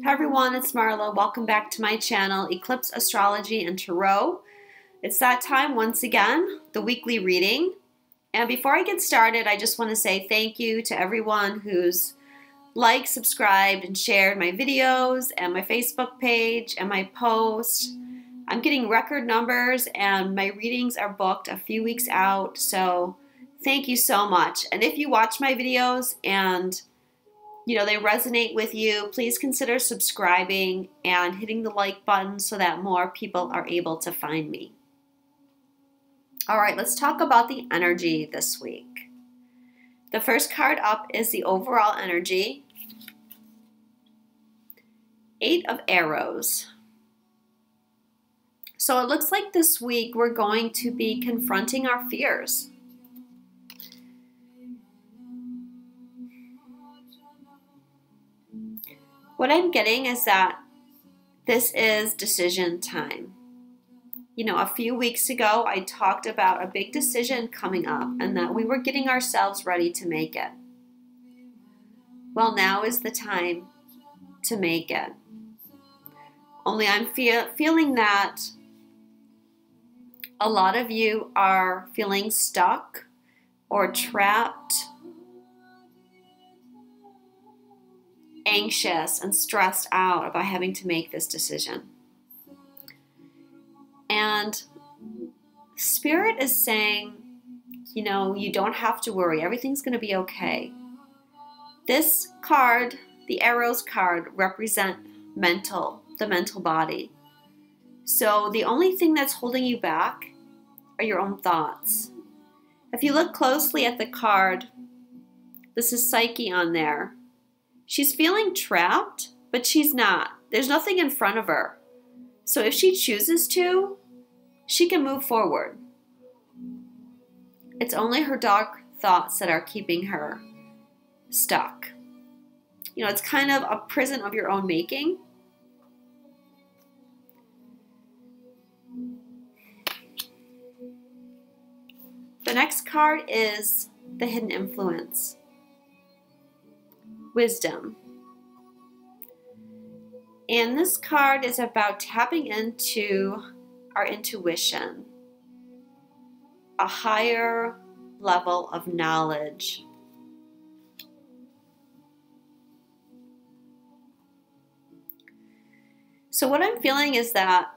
Hi everyone, it's Marla. Welcome back to my channel, Eclipse Astrology and Tarot. It's that time once again, the weekly reading. And before I get started, I just want to say thank you to everyone who's liked, subscribed, and shared my videos and my Facebook page and my posts. I'm getting record numbers and my readings are booked a few weeks out, so thank you so much. And if you watch my videos and they resonate with you, please consider subscribing and hitting the like button so that more people are able to find me. All right, let's talk about the energy this week. The first card up is the overall energy. 8 of Arrows. So it looks like this week we're going to be confronting our fears. What I'm getting is that this is decision time. A few weeks ago, I talked about a big decision coming up and that we were getting ourselves ready to make it. Well, now is the time to make it. Only I'm feeling that a lot of you are feeling stuck or trapped, anxious and stressed out about having to make this decision. And Spirit is saying, you don't have to worry. Everything's going to be okay. This card, the Arrows card, represent the mental body. So the only thing that's holding you back are your own thoughts. If you look closely at the card, this is Psyche on there. She's feeling trapped, but she's not. There's nothing in front of her. So if she chooses to, she can move forward. It's only her dark thoughts that are keeping her stuck. It's kind of a prison of your own making. The next card is the Hidden Influence. Wisdom. And this card is about tapping into our intuition, a higher level of knowledge. So what I'm feeling is that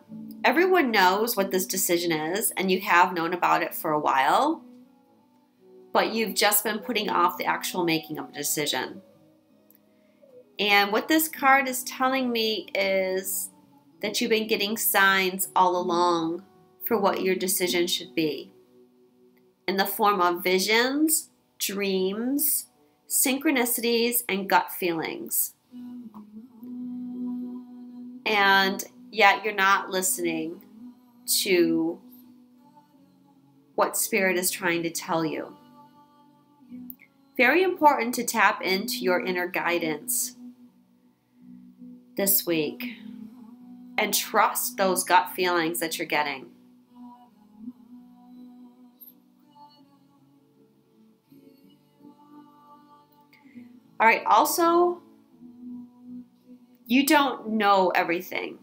everyone knows what this decision is, and you have known about it for a while, but you've just been putting off the actual making of a decision. And what this card is telling me is that you've been getting signs all along for what your decision should be, in the form of visions, dreams, synchronicities, and gut feelings. And yet you're not listening to what Spirit is trying to tell you. Very important to tap into your inner guidance this week and trust those gut feelings that you're getting. All right, also, you don't know everything.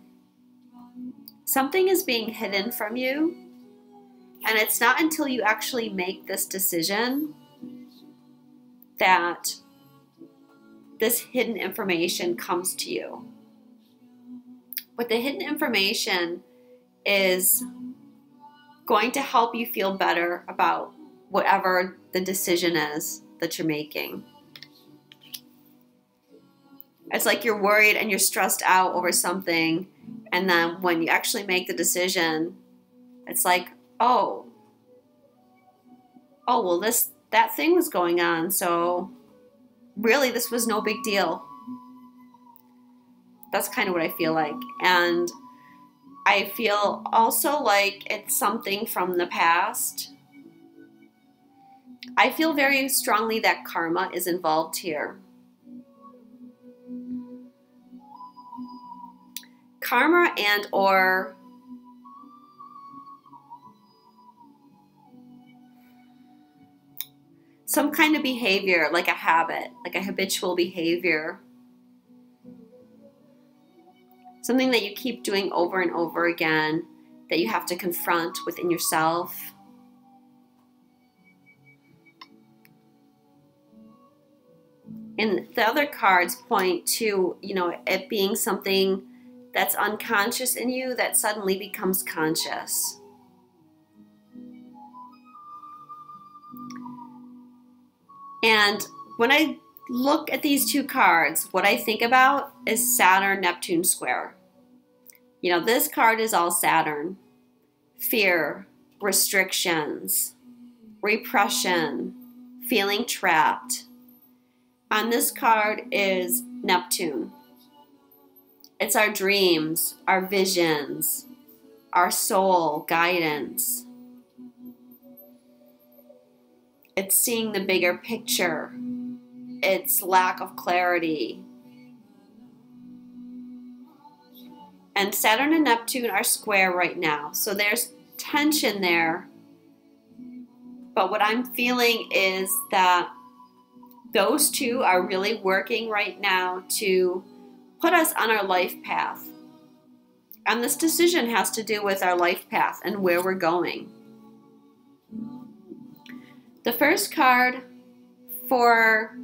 Something is being hidden from you, and it's not until you actually make this decision that this hidden information comes to you. But the hidden information is going to help you feel better about whatever the decision is that you're making. It's like you're worried and you're stressed out over something, and then when you actually make the decision, it's like, oh well, that thing was going on, so really this was no big deal. That's kind of what I feel like. And I feel also like it's something from the past. I feel very strongly that karma is involved here. Karma and or some kind of behavior, like a habit, like a habitual behavior something that you keep doing over and over again that you have to confront within yourself. And the other cards point to, it being something that's unconscious in you that suddenly becomes conscious. And when I look at these two cards, what I think about is Saturn-Neptune square. This card is all Saturn. Fear, restrictions, repression, feeling trapped. On this card is Neptune. It's our dreams, our visions, our soul guidance. It's seeing the bigger picture. It's lack of clarity. And Saturn and Neptune are square right now. So there's tension there. But what I'm feeling is that those two are really working right now to put us on our life path. And this decision has to do with our life path and where we're going. The first card for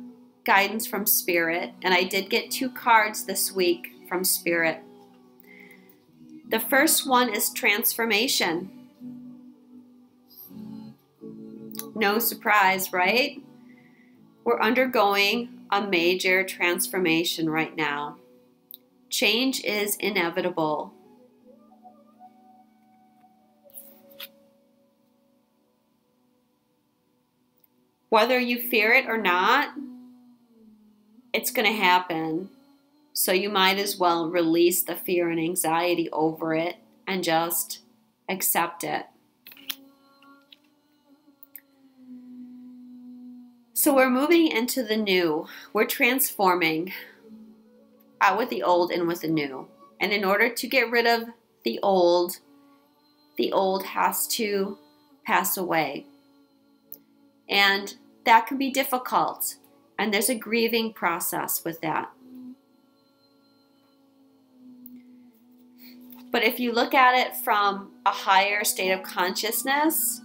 guidance from Spirit, and I did get 2 cards this week from Spirit. The first one is transformation. No surprise, right? We're undergoing a major transformation right now. Change is inevitable. Whether you fear it or not, it's going to happen. So you might as well release the fear and anxiety over it and just accept it. So we're moving into the new. We're transforming out with the old and with the new. And in order to get rid of the old has to pass away. And that can be difficult. And there's a grieving process with that. But if you look at it from a higher state of consciousness,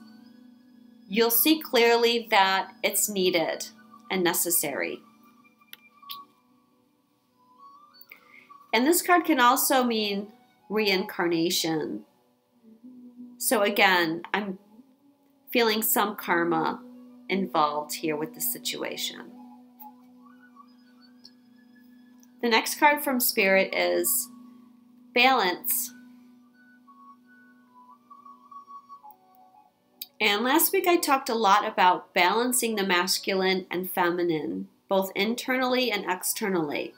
you'll see clearly that it's needed and necessary. And this card can also mean reincarnation. So again, I'm feeling some karma involved here with the situation. The next card from Spirit is balance. And last week I talked a lot about balancing the masculine and feminine, both internally and externally.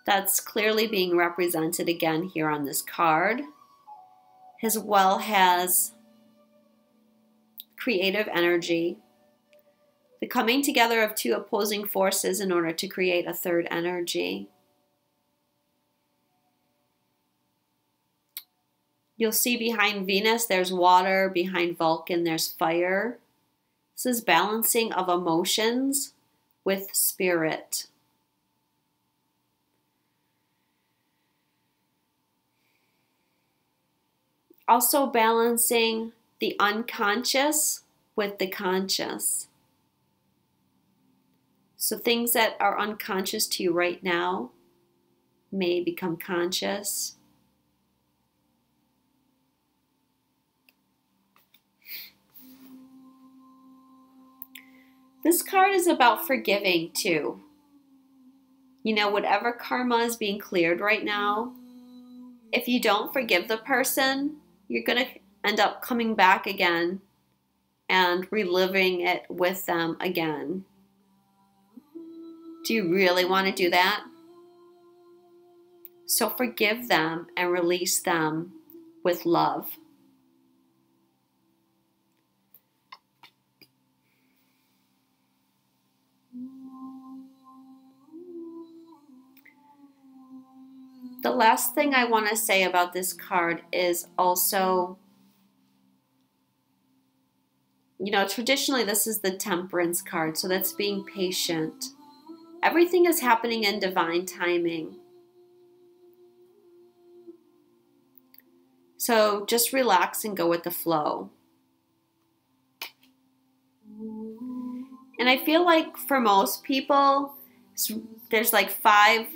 That's clearly being represented again here on this card, as well as creative energy, the coming together of 2 opposing forces in order to create a third energy. You'll see behind Venus there's water, behind Vulcan there's fire. This is balancing of emotions with spirit. Also balancing the unconscious with the conscious. So things that are unconscious to you right now may become conscious. This card is about forgiving too. Whatever karma is being cleared right now, if you don't forgive the person, you're going to end up coming back again and reliving it with them again. Do you really want to do that? So forgive them and release them with love. The last thing I want to say about this card is also, traditionally this is the Temperance card, so that's being patient. Everything is happening in divine timing. So just relax and go with the flow. And I feel like for most people, there's like 5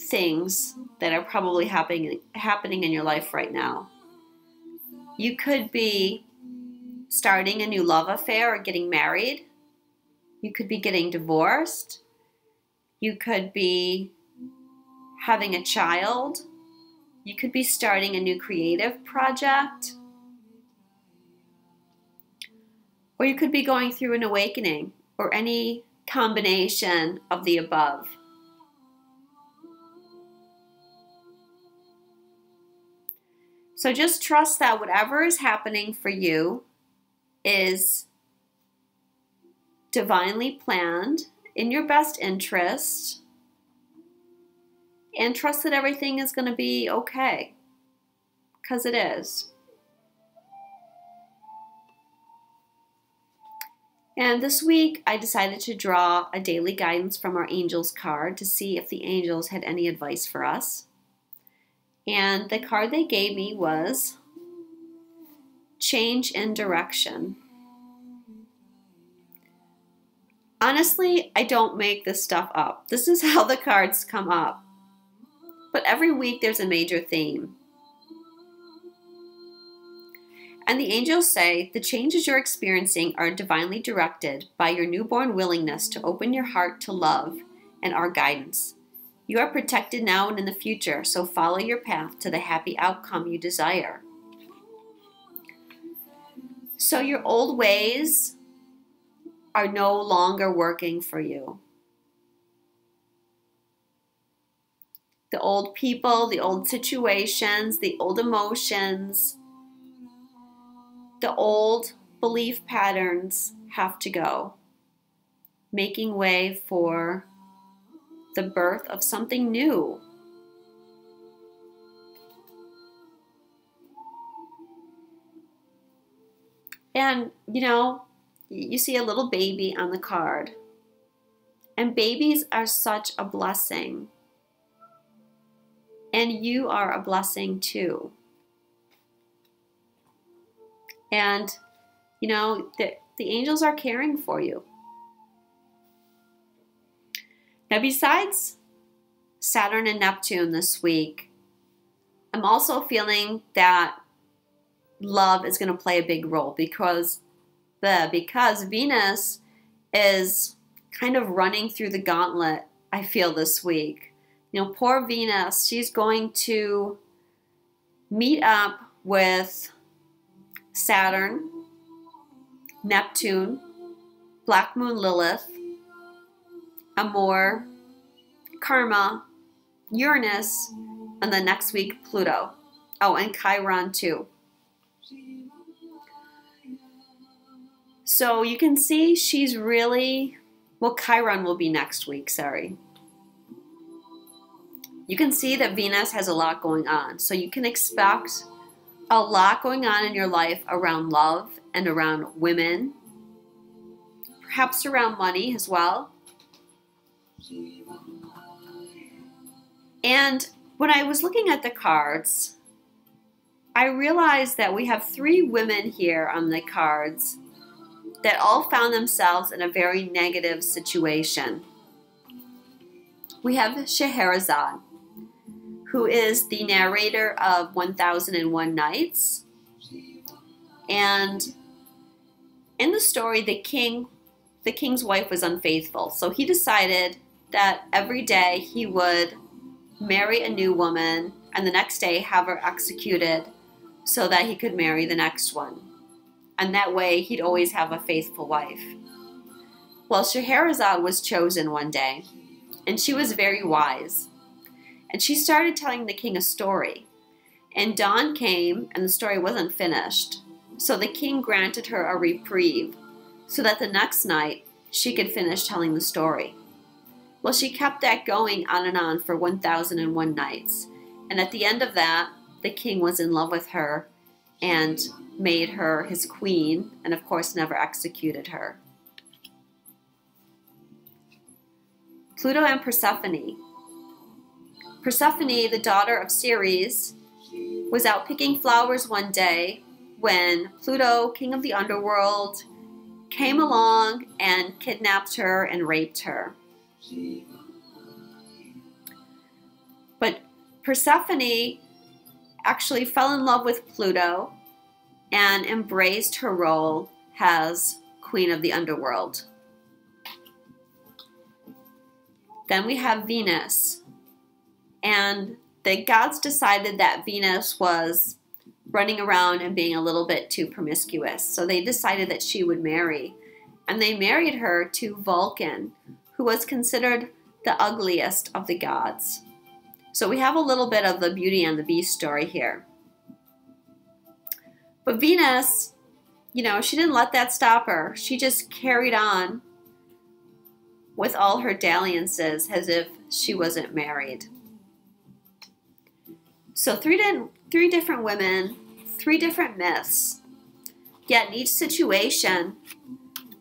things that are probably happening in your life right now. You could be starting a new love affair or getting married. You could be getting divorced. You could be having a child. You could be starting a new creative project. Or you could be going through an awakening, or any combination of the above. So just trust that whatever is happening for you is divinely planned, in your best interest, and trust that everything is going to be okay, because it is. And this week, I decided to draw a daily guidance from our angels card to see if the angels had any advice for us. And the card they gave me was Change in Direction. Honestly, I don't make this stuff up. This is how the cards come up. But every week there's a major theme. And the angels say the changes you're experiencing are divinely directed by your newborn willingness to open your heart to love and our guidance. You are protected now and in the future, so follow your path to the happy outcome you desire. So your old ways are no longer working for you. The old people, the old situations, the old emotions, the old belief patterns have to go, making way for the birth of something new. And, you see a little baby on the card. And babies are such a blessing. And you are a blessing too. And, the angels are caring for you. Now, besides Saturn and Neptune this week, I'm also feeling that love is going to play a big role because Venus is kind of running through the gauntlet, I feel, this week. Poor Venus, she's going to meet up with Saturn, Neptune, Black Moon Lilith, Amor, Karma, Uranus, and then next week Pluto. Oh, and Chiron too. So you can see she's really, Chiron will be next week, sorry. You can see that Venus has a lot going on. So you can expect a lot going on in your life around love and around women, perhaps around money as well. And when I was looking at the cards, I realized that we have 3 women here on the cards that all found themselves in a very negative situation. We have Scheherazade, who is the narrator of 1001 Nights. And in the story, the king's wife was unfaithful. So he decided that every day he would marry a new woman and the next day have her executed so that he could marry the next one. And that way he'd always have a faithful wife. Well, Scheherazade was chosen one day, and she was very wise. And she started telling the king a story. And dawn came, and the story wasn't finished. So the king granted her a reprieve so that the next night she could finish telling the story. Well, she kept that going on and on for 1001 nights. And at the end of that, the king was in love with her and made her his queen, and of course never executed her. Pluto and Persephone. Persephone, the daughter of Ceres, was out picking flowers one day when Pluto, king of the underworld, came along and kidnapped her and raped her. But Persephone actually fell in love with Pluto and embraced her role as queen of the underworld. Then we have Venus, and the gods decided that Venus was running around and being a little bit too promiscuous, so they decided that she would marry, and they married her to Vulcan, who was considered the ugliest of the gods. So we have a little bit of the Beauty and the Beast story here. But Venus, you know, she didn't let that stop her. She just carried on with all her dalliances as if she wasn't married. So three different women, three different myths. Yet in each situation,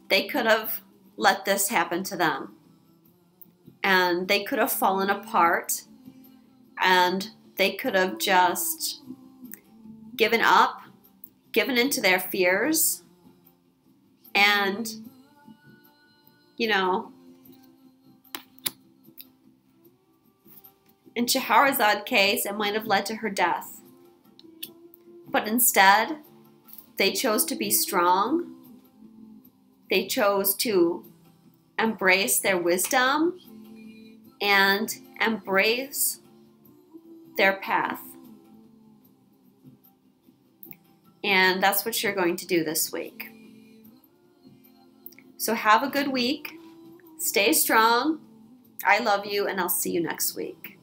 they could have let this happen to them. And they could have fallen apart. And they could have just given up, given into their fears. And, you know, in Scheherazad's case, it might have led to her death. But instead, they chose to be strong. They chose to embrace their wisdom and embrace their path. And that's what you're going to do this week. So have a good week. Stay strong. I love you, and I'll see you next week.